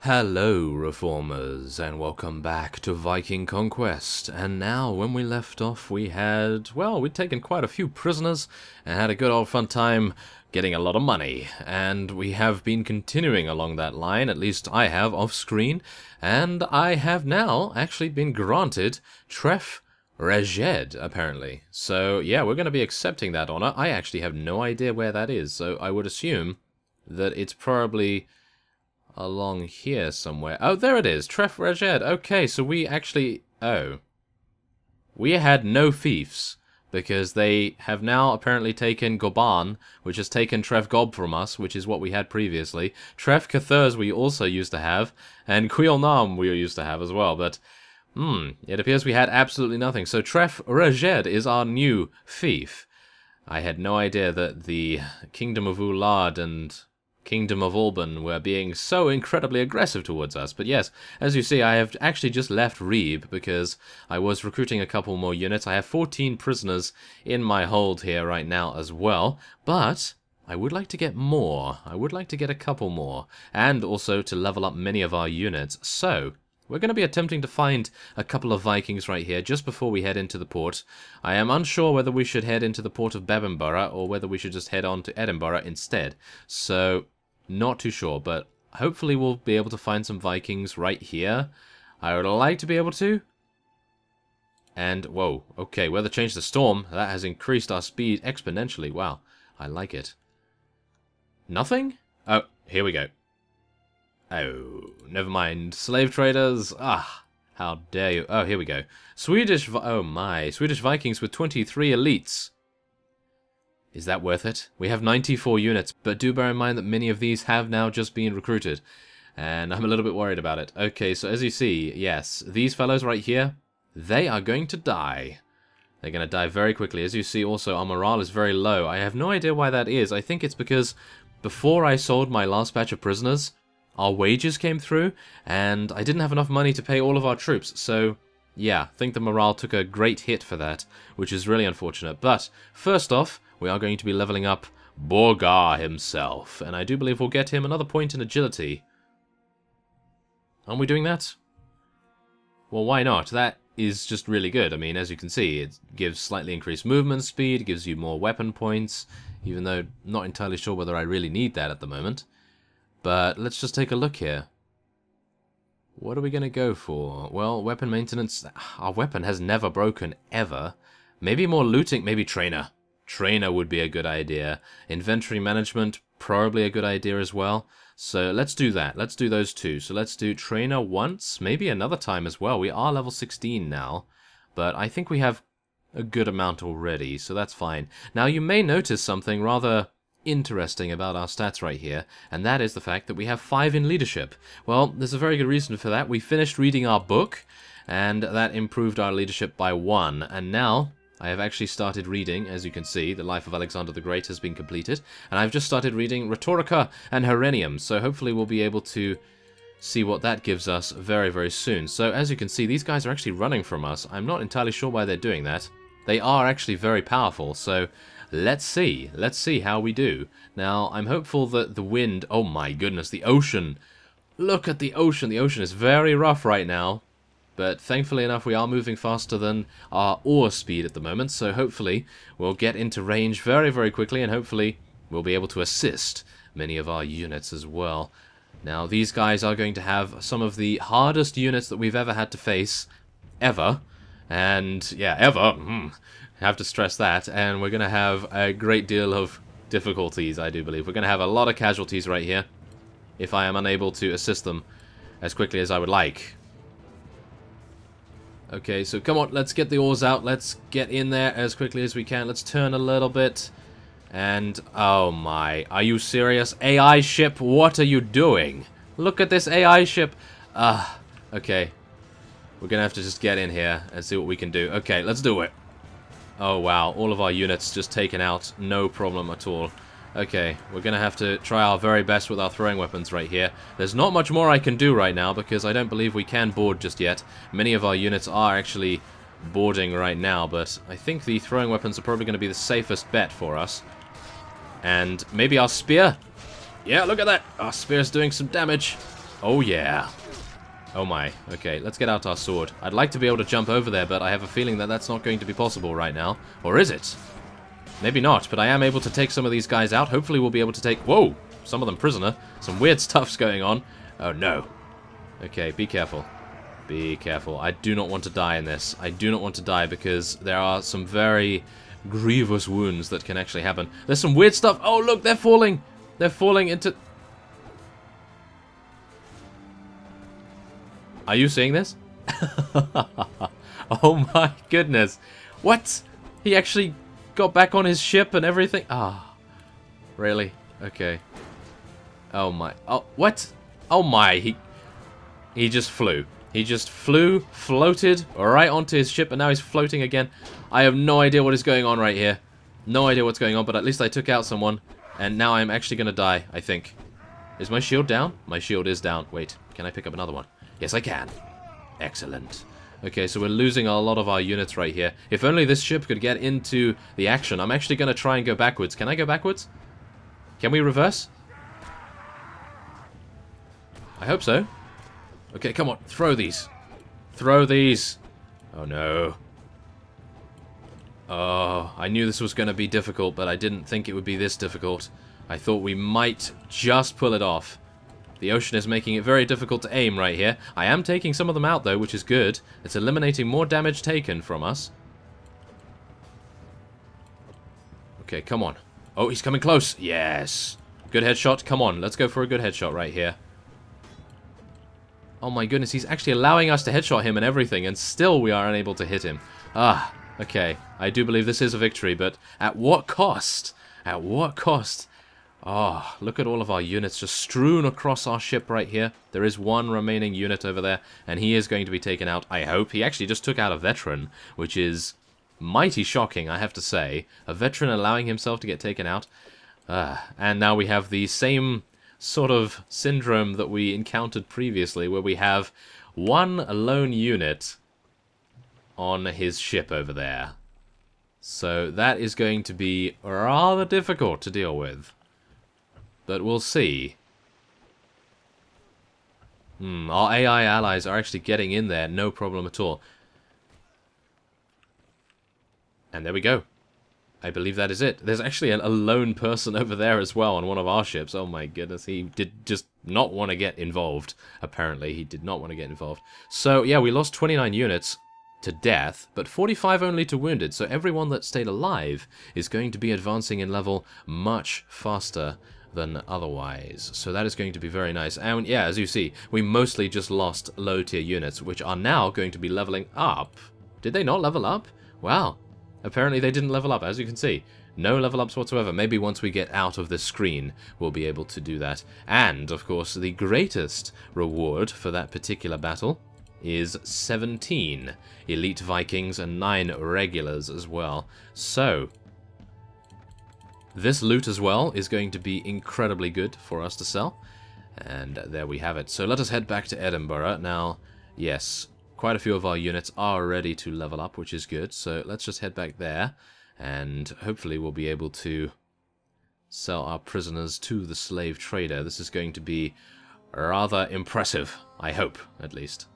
Hello, Reformers, and welcome back to Viking Conquest. And now, when we left off, we had, well, we'd taken quite a few prisoners and had a good old fun time getting a lot of money. And we have been continuing along that line, at least I have, off-screen, and I have now actually been granted Tref Reged, apparently. So, yeah, we're going to be accepting that honor. I actually have no idea where that is, so I would assume that it's probably along here somewhere. Oh, there it is. Tref Reged. Okay, so we actually... Oh. We had no fiefs, because they have now apparently taken Goban, which has taken Tref Gob from us, which is what we had previously. Tref Cathurs we also used to have, and Quilnam we used to have as well, but... it appears we had absolutely nothing. So Tref Reged is our new fief. I had no idea that the Kingdom of Ulad and Kingdom of Alban were being so incredibly aggressive towards us. But yes, as you see, I have actually just left Reeb because I was recruiting a couple more units. I have 14 prisoners in my hold here right now as well, but I would like to get more. I would like to get a couple more, and also to level up many of our units. So we're going to be attempting to find a couple of Vikings right here just before we head into the port. I am unsure whether we should head into the port of Bebbanborough or whether we should just head on to Edinburgh instead. So not too sure, but hopefully we'll be able to find some Vikings right here. I would like to be able to. And, whoa, okay, weather change the storm. That has increased our speed exponentially. Wow, I like it. Nothing? Oh, here we go. Oh, never mind. Slave traders. Ah, how dare you. Oh, here we go. Swedish Vikings with 23 elites. Is that worth it? We have 94 units, but do bear in mind that many of these have now just been recruited, and I'm a little bit worried about it. Okay, so as you see, yes, these fellows right here, they are going to die. They're going to die very quickly. As you see, also, our morale is very low. I have no idea why that is. I think it's because before I sold my last batch of prisoners, our wages came through, and I didn't have enough money to pay all of our troops, so yeah, I think the morale took a great hit for that, which is really unfortunate. But first off, we are going to be leveling up Borgar himself, and I do believe we'll get him another point in agility. Aren't we doing that? Well, why not? That is just really good. I mean, as you can see, it gives slightly increased movement speed, gives you more weapon points, even though not entirely sure whether I really need that at the moment. But let's just take a look here. What are we going to go for? Well, weapon maintenance. Our weapon has never broken, ever. Maybe more looting. Maybe trainer. Trainer would be a good idea. Inventory management, probably a good idea as well. So let's do that. Let's do those two. So let's do trainer once. Maybe another time as well. We are level 16 now. But I think we have a good amount already. So that's fine. Now you may notice something rather interesting about our stats right here, and that is the fact that we have 5 in leadership. Well, there's a very good reason for that. We finished reading our book, and that improved our leadership by 1, and now I have actually started reading. As you can see, The Life of Alexander the Great has been completed, and I've just started reading Rhetorica and Herenium, so hopefully we'll be able to see what that gives us very, very soon. So as you can see, these guys are actually running from us. I'm not entirely sure why they're doing that. They are actually very powerful, so let's see. Let's see how we do. Now, I'm hopeful that the wind... Oh my goodness, the ocean. Look at the ocean. The ocean is very rough right now. But thankfully enough, we are moving faster than our oar speed at the moment. So hopefully we'll get into range very, very quickly. And hopefully we'll be able to assist many of our units as well. Now, these guys are going to have some of the hardest units that we've ever had to face. Ever. And, yeah, ever. Have to stress that, and we're going to have a great deal of difficulties, I do believe. We're going to have a lot of casualties right here if I am unable to assist them as quickly as I would like. Okay, so come on, let's get the oars out. Let's get in there as quickly as we can. Let's turn a little bit. And, oh my, are you serious? AI ship, what are you doing? Look at this AI ship. Okay. We're going to have to just get in here and see what we can do. Okay, let's do it. Oh wow, all of our units just taken out, no problem at all. Okay, we're going to have to try our very best with our throwing weapons right here. There's not much more I can do right now because I don't believe we can board just yet. Many of our units are actually boarding right now, but I think the throwing weapons are probably going to be the safest bet for us. And maybe our spear? Yeah, look at that! Our spear's doing some damage. Oh, yeah. Oh, my. Okay, let's get out our sword. I'd like to be able to jump over there, but I have a feeling that that's not going to be possible right now. Or is it? Maybe not, but I am able to take some of these guys out. Hopefully we'll be able to take... Whoa! Some of them prisoner. Some weird stuff's going on. Oh, no. Okay, be careful. Be careful. I do not want to die in this. I do not want to die because there are some very grievous wounds that can actually happen. There's some weird stuff. Oh, look, they're falling. They're falling into... Are you seeing this? Oh my goodness. What? He actually got back on his ship and everything? Ah. Really? Okay. Oh my. Oh, what? Oh my. He just flew. He just flew, floated right onto his ship, and now he's floating again. I have no idea what is going on right here. No idea what's going on, but at least I took out someone. And now I'm actually going to die, I think. Is my shield down? My shield is down. Wait, can I pick up another one? Yes, I can. Excellent. Okay, so we're losing a lot of our units right here. If only this ship could get into the action. I'm actually going to try and go backwards. Can I go backwards? Can we reverse? I hope so. Okay, come on. Throw these. Throw these. Oh, no. Oh, I knew this was going to be difficult, but I didn't think it would be this difficult. I thought we might just pull it off. The ocean is making it very difficult to aim right here. I am taking some of them out, though, which is good. It's eliminating more damage taken from us. Okay, come on. Oh, he's coming close. Yes. Good headshot. Come on, let's go for a good headshot right here. Oh my goodness, he's actually allowing us to headshot him and everything, and still we are unable to hit him. Ah, okay. I do believe this is a victory, but at what cost? At what cost? Oh, look at all of our units just strewn across our ship right here. There is one remaining unit over there, and he is going to be taken out, I hope. He actually just took out a veteran, which is mighty shocking, I have to say. A veteran allowing himself to get taken out. And now we have the same sort of syndrome that we encountered previously, where we have one lone unit on his ship over there. So that is going to be rather difficult to deal with. But we'll see. Our AI allies are actually getting in there, no problem at all. And there we go. I believe that is it. There's actually a lone person over there as well on one of our ships. Oh my goodness, he did just not want to get involved. Apparently, he did not want to get involved. So, yeah, we lost 29 units to death, but 45 only to wounded. So everyone that stayed alive is going to be advancing in level much faster than otherwise. So that is going to be very nice. And yeah, as you see, we mostly just lost low tier units, which are now going to be leveling up. Did they not level up? Wow. Apparently they didn't level up, as you can see. No level ups whatsoever. Maybe once we get out of this screen, we'll be able to do that. And, of course, the greatest reward for that particular battle is 17 elite Vikings and 9 regulars as well. So this loot as well is going to be incredibly good for us to sell. And there we have it. So let us head back to Edinburgh. Now, yes, quite a few of our units are ready to level up, which is good. So let's just head back there. And hopefully we'll be able to sell our prisoners to the slave trader. This is going to be rather impressive, I hope, at least.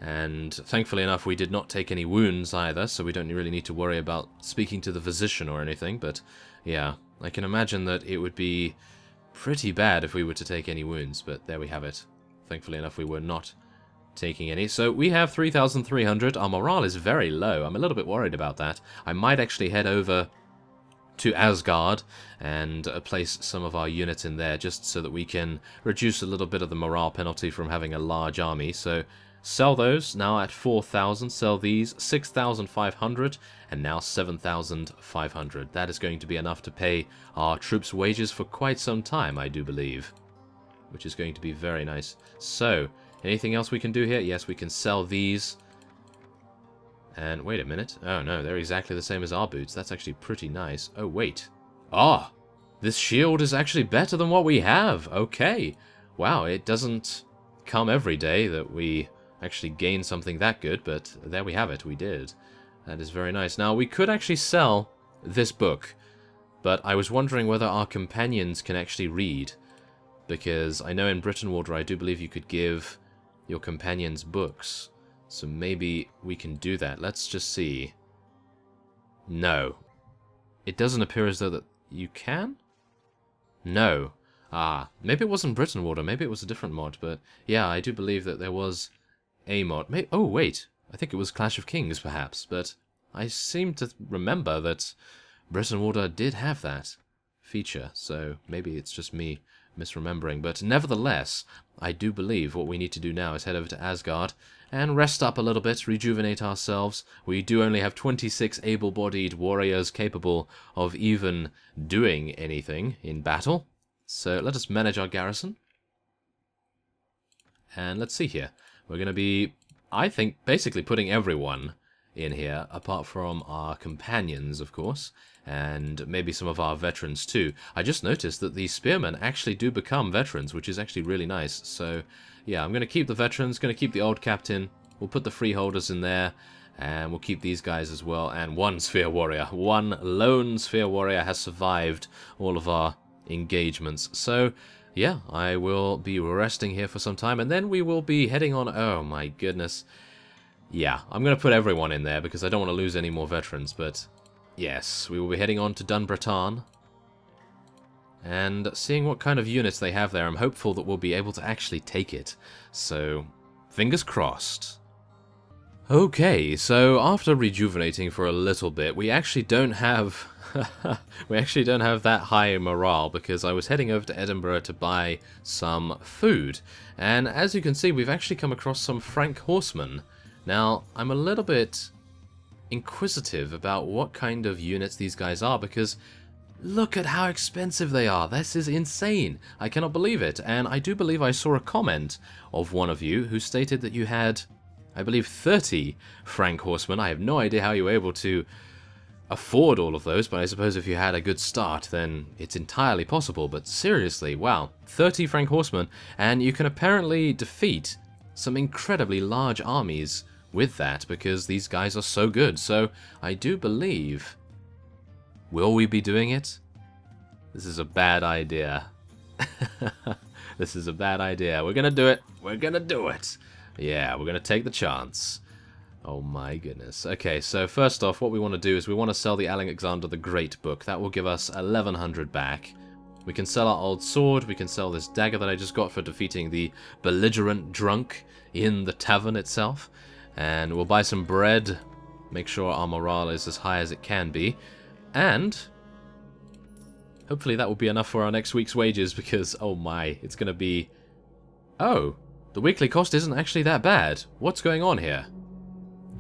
And thankfully enough, we did not take any wounds either, so we don't really need to worry about speaking to the physician or anything. But yeah, I can imagine that it would be pretty bad if we were to take any wounds, but there we have it. Thankfully enough, we were not taking any. So we have 3,300. Our morale is very low. I'm a little bit worried about that. I might actually head over to Asgard and place some of our units in there just so that we can reduce a little bit of the morale penalty from having a large army. So sell those now at 4,000. Sell these 6,500 and now 7,500. That is going to be enough to pay our troops' wages for quite some time, I do believe, which is going to be very nice. So anything else we can do here? Yes, we can sell these. And wait a minute. Oh no, they're exactly the same as our boots. That's actually pretty nice. Oh wait. Ah, this shield is actually better than what we have. Okay. Wow, it doesn't come every day that we actually gain something that good, but there we have it. We did. That is very nice. Now, we could actually sell this book, but I was wondering whether our companions can actually read. because I know in Brytenwalda I do believe you could give your companions books. So maybe we can do that. Let's just see. No. It doesn't appear as though that you can? No. Ah, maybe it wasn't Brytenwalda, maybe it was a different mod, but yeah, I do believe that there was a mod. Oh, wait. I think it was Clash of Kings, perhaps, but I seem to remember that Brytenwalda did have that feature, so maybe it's just me misremembering. But nevertheless, I do believe what we need to do now is head over to Asgard and rest up a little bit, rejuvenate ourselves. We do only have 26 able-bodied warriors capable of even doing anything in battle. So let us manage our garrison. And let's see here. We're going to be, I think, basically putting everyone in here, apart from our companions, of course, and maybe some of our veterans too. I just noticed that the spearmen actually do become veterans, which is actually really nice. So, yeah, I'm going to keep the veterans, going to keep the old captain, we'll put the freeholders in there, and we'll keep these guys as well, and one sphere warrior. One lone sphere warrior has survived all of our engagements. So, yeah, I will be resting here for some time, and then we will be heading on. Oh my goodness. Yeah, I'm going to put everyone in there because I don't want to lose any more veterans, but yes, we will be heading on to Dunbretan and seeing what kind of units they have there. I'm hopeful that we'll be able to actually take it, so fingers crossed. Okay, so after rejuvenating for a little bit, we actually don't have that high morale because I was heading over to Edinburgh to buy some food, and as you can see, we've actually come across some Frank horsemen. Now, I'm a little bit inquisitive about what kind of units these guys are, because look at how expensive they are. This is insane. I cannot believe it. And I do believe I saw a comment of one of you who stated that you had, I believe, 30 Frank horsemen. I have no idea how you were able to afford all of those, but I suppose if you had a good start, then it's entirely possible. But seriously, wow, 30 Frank horsemen, and you can apparently defeat some incredibly large armies with that, because these guys are so good. So I do believe, will we be doing it? This is a bad idea. This is a bad idea. We're gonna do it. We're gonna do it. Yeah, we're gonna take the chance. Oh my goodness. Okay, so first off, what we want to do is we want to sell the Alexander the Great book. That will give us 1100 back. We can sell our old sword, we can sell this dagger that I just got for defeating the belligerent drunk in the tavern itself. And we'll buy some bread, make sure our morale is as high as it can be. And hopefully that will be enough for our next week's wages, because, oh my, it's going to be... Oh, the weekly cost isn't actually that bad. What's going on here?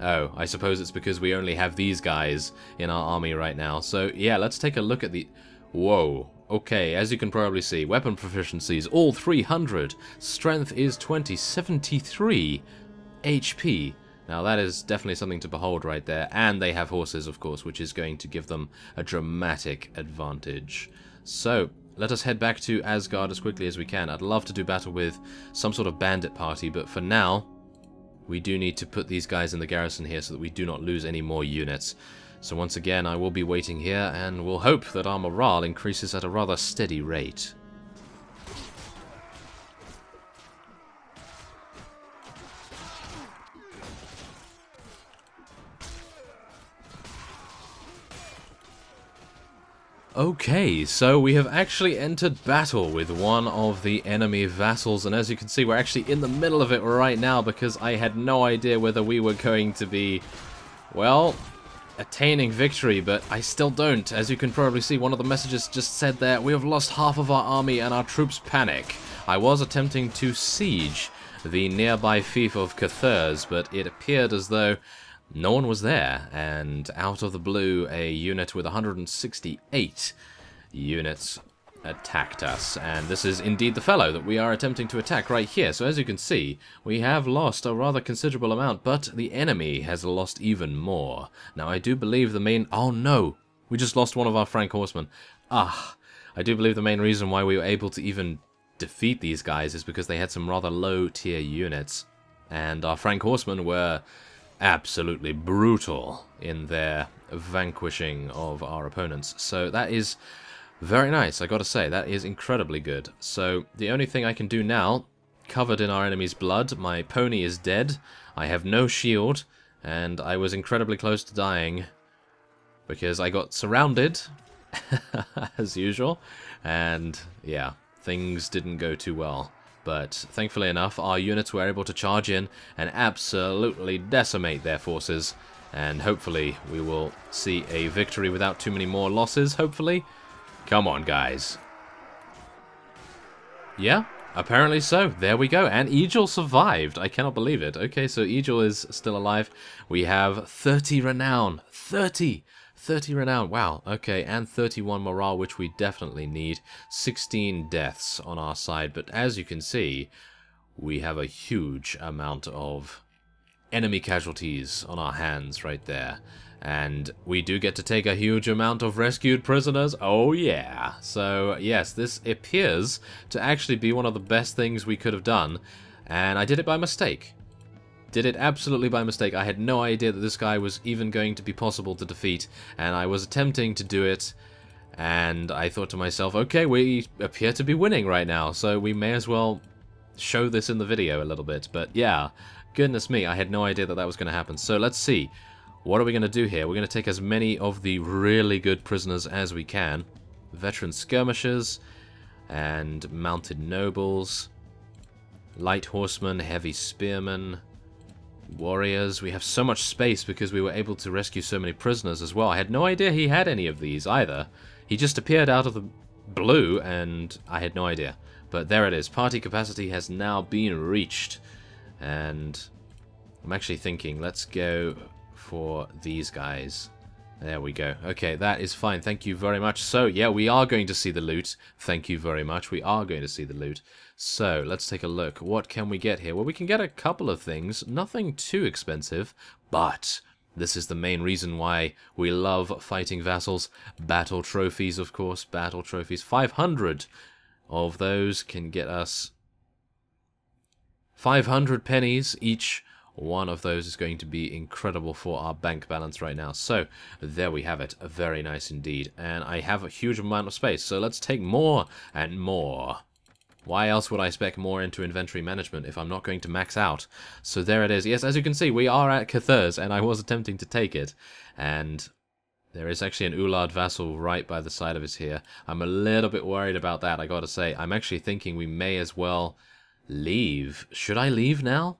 Oh, I suppose it's because we only have these guys in our army right now. So, yeah, let's take a look at the... Whoa. Okay, as you can probably see, weapon proficiencies, all 300. Strength is 20, 73 HP. Now that is definitely something to behold right there. And they have horses, of course, which is going to give them a dramatic advantage. So, let us head back to Asgard as quickly as we can. I'd love to do battle with some sort of bandit party, but for now, we do need to put these guys in the garrison here so that we do not lose any more units. So once again, I will be waiting here, and we'll hope that our morale increases at a rather steady rate. Okay, so we have actually entered battle with one of the enemy vassals, and as you can see, we're actually in the middle of it right now because I had no idea whether we were going to be, well, attaining victory, but I still don't. As you can probably see, one of the messages just said there, we have lost half of our army and our troops panic. I was attempting to siege the nearby fief of Cathurs, but it appeared as though no one was there, and out of the blue, a unit with 168 units attacked us, and this is indeed the fellow that we are attempting to attack right here. So as you can see, we have lost a rather considerable amount, but the enemy has lost even more. Now I do believe the main... Oh no! We just lost one of our Frank horsemen. Ah! I do believe the main reason why we were able to even defeat these guys is because they had some rather low tier units, and our Frank horsemen were absolutely brutal in their vanquishing of our opponents. So that is Very nice, I gotta say, that is incredibly good. So, the only thing I can do now, covered in our enemy's blood, my pony is dead, I have no shield, and I was incredibly close to dying, because I got surrounded, as usual, and yeah, things didn't go too well. But thankfully enough, our units were able to charge in and absolutely decimate their forces, and hopefully we will see a victory without too many more losses, hopefully. Come on, guys. Yeah, apparently so. There we go. And Egil survived. I cannot believe it. Okay, so Egil is still alive. We have 30 renown. 30 renown. Wow. Okay, and 31 morale, which we definitely need. 16 deaths on our side. But as you can see, we have a huge amount of enemy casualties on our hands right there. And we do get to take a huge amount of rescued prisoners. Oh yeah. So yes, this appears to actually be one of the best things we could have done. And I did it by mistake. Did it absolutely by mistake. I had no idea that this guy was even going to be possible to defeat. And I was attempting to do it. And I thought to myself, okay, we appear to be winning right now. So we may as well show this in the video a little bit. But yeah, goodness me, I had no idea that that was going to happen. So let's see. What are we going to do here? We're going to take as many of the really good prisoners as we can. Veteran skirmishers and mounted nobles, light horsemen, heavy spearmen, warriors. We have so much space because we were able to rescue so many prisoners as well. I had no idea he had any of these either. He just appeared out of the blue and I had no idea. But there it is. Party capacity has now been reached. And I'm actually thinking, let's go for these guys. There we go. Okay, that is fine. Thank you very much. So, yeah, we are going to see the loot. Thank you very much. We are going to see the loot. So, let's take a look. What can we get here? Well, we can get a couple of things. Nothing too expensive, but this is the main reason why we love fighting vassals. Battle trophies, of course. Battle trophies. 500 of those can get us 500 pennies each. One of those is going to be incredible for our bank balance right now. So, there we have it. Very nice indeed. And I have a huge amount of space, so let's take more and more. Why else would I spec more into inventory management if I'm not going to max out? So there it is. Yes, as you can see, we are at Cathurs, and I was attempting to take it. And there is actually an Ullard vassal right by the side of us here. I'm a little bit worried about that, I gotta say. I'm actually thinking we may as well leave. Should I leave now?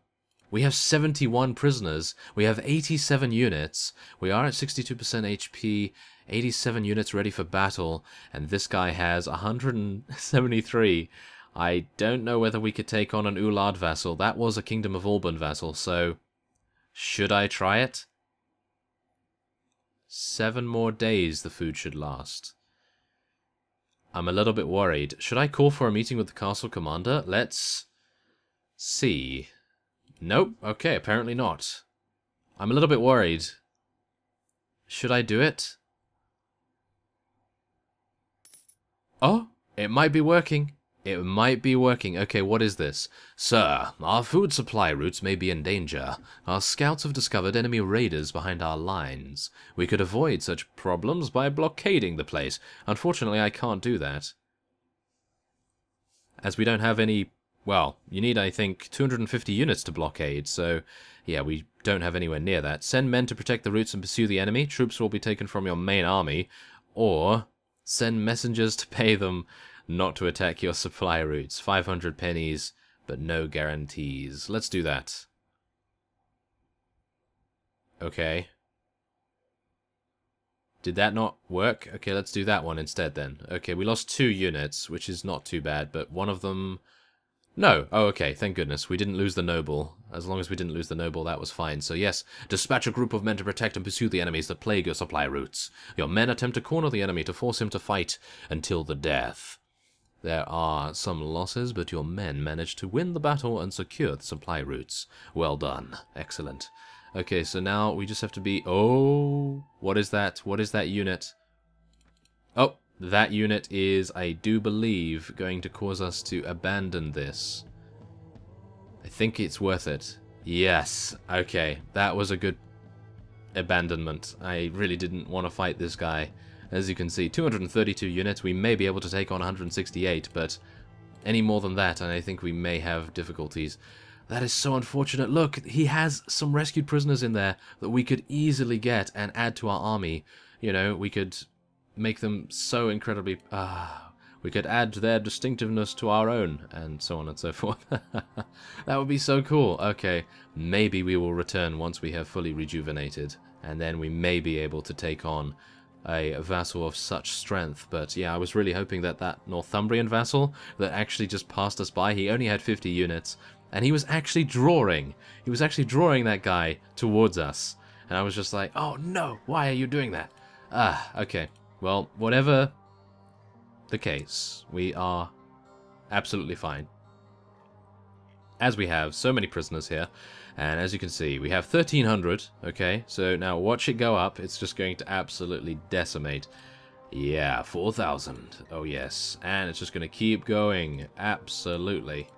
We have 71 prisoners, we have 87 units, we are at 62% HP, 87 units ready for battle, and this guy has 173. I don't know whether we could take on an Ullard vassal. That was a Kingdom of Alban vassal, so should I try it? 7 more days the food should last. I'm a little bit worried. Should I call for a meeting with the castle commander? Let's see. Nope. Okay, apparently not. I'm a little bit worried. Should I do it? Oh, it might be working. It might be working. Okay, what is this? Sir, our food supply routes may be in danger. Our scouts have discovered enemy raiders behind our lines. We could avoid such problems by blockading the place. Unfortunately, I can't do that, as we don't have any. Well, you need, I think, 250 units to blockade, so yeah, we don't have anywhere near that. Send men to protect the routes and pursue the enemy. Troops will be taken from your main army. Or send messengers to pay them not to attack your supply routes. 500 pennies, but no guarantees. Let's do that. Okay. Did that not work? Okay, let's do that one instead then. Okay, we lost 2 units, which is not too bad, but one of them... No. Oh, okay. Thank goodness. We didn't lose the noble. As long as we didn't lose the noble, that was fine. So yes, dispatch a group of men to protect and pursue the enemies that plague your supply routes. Your men attempt to corner the enemy to force him to fight until the death. There are some losses, but your men managed to win the battle and secure the supply routes. Well done. Excellent. Okay, so now we just have to be... Oh, what is that? What is that unit? Oh. That unit is, I do believe, going to cause us to abandon this. I think it's worth it. Yes. Okay. That was a good abandonment. I really didn't want to fight this guy. As you can see, 232 units. We may be able to take on 168, but any more than that, and I think we may have difficulties. That is so unfortunate. Look, he has some rescued prisoners in there that we could easily get and add to our army. You know, we could make them so incredibly... we could add their distinctiveness to our own, and so on and so forth. That would be so cool. Okay, maybe we will return once we have fully rejuvenated, and then we may be able to take on a vassal of such strength. But yeah, I was really hoping that that Northumbrian vassal that actually just passed us by, he only had 50 units, and he was actually drawing. He was actually drawing that guy towards us. And I was just like, oh no, why are you doing that? Okay. Well, whatever the case, we are absolutely fine. As we have so many prisoners here, and as you can see, we have 1,300, okay? So now watch it go up, it's just going to absolutely decimate. Yeah, 4,000, oh yes, and it's just going to keep going, absolutely.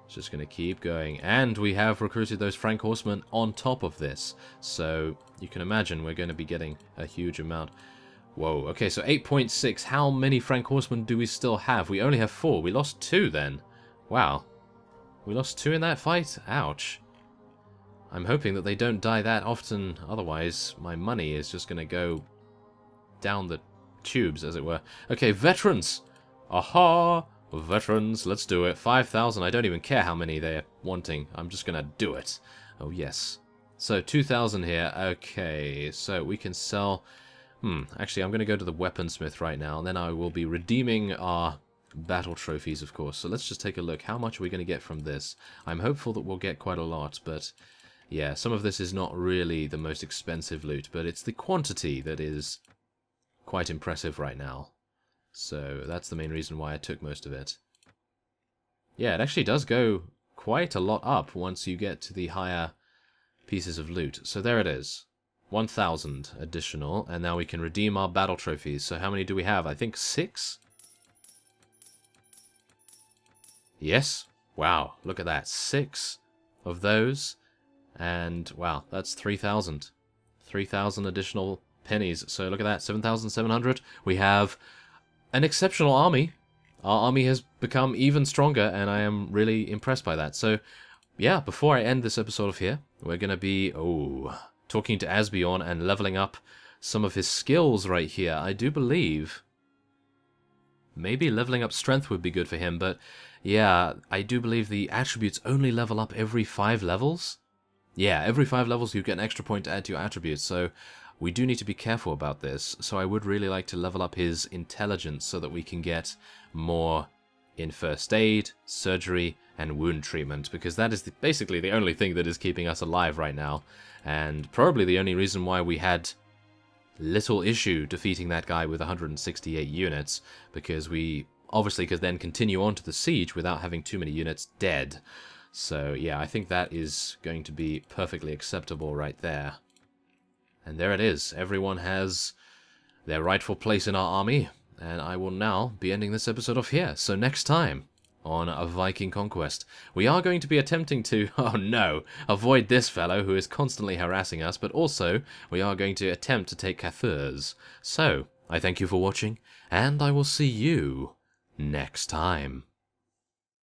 It's just going to keep going, and we have recruited those Frank horsemen on top of this, so you can imagine we're going to be getting a huge amount. Whoa, okay, so 8.6. How many Frank horsemen do we still have? We only have 4. We lost 2 then. Wow. We lost 2 in that fight? Ouch. I'm hoping that they don't die that often, otherwise my money is just going to go down the tubes, as it were. Okay, veterans! Aha! Veterans, let's do it. 5,000. I don't even care how many they're wanting. I'm just going to do it. Oh, yes. So, 2,000 here. Okay, so we can sell... actually, I'm going to go to the weaponsmith right now, and then I will be redeeming our battle trophies, of course. So let's just take a look. How much are we going to get from this? I'm hopeful that we'll get quite a lot, but yeah, some of this is not really the most expensive loot, but it's the quantity that is quite impressive right now. So that's the main reason why I took most of it. Yeah, it actually does go quite a lot up once you get to the higher pieces of loot. So there it is. 1,000 additional, and now we can redeem our battle trophies. So how many do we have? I think 6? Yes? Wow, look at that. 6 of those, and wow, that's 3,000. 3,000 additional pennies. So look at that, 7,700. We have an exceptional army. Our army has become even stronger, and I am really impressed by that. So yeah, before I end this episode of here, we're going to be... talking to Asbjorn and leveling up some of his skills right here. I do believe maybe leveling up strength would be good for him, but yeah, I do believe the attributes only level up every 5 levels. Yeah, every 5 levels you get an extra point to add to your attributes, so we do need to be careful about this. So I would really like to level up his intelligence so that we can get more in first aid, surgery, and wound treatment, because that is basically the only thing that is keeping us alive right now, and probably the only reason why we had little issue defeating that guy with 168 units, because we obviously could then continue on to the siege without having too many units dead. So yeah, I think that is going to be perfectly acceptable right there. And there it is. Everyone has their rightful place in our army, and I will now be ending this episode off here. So next time on a Viking Conquest, we are going to be attempting to, oh no, avoid this fellow who is constantly harassing us, but also we are going to attempt to take Cathurs. So, I thank you for watching, and I will see you next time.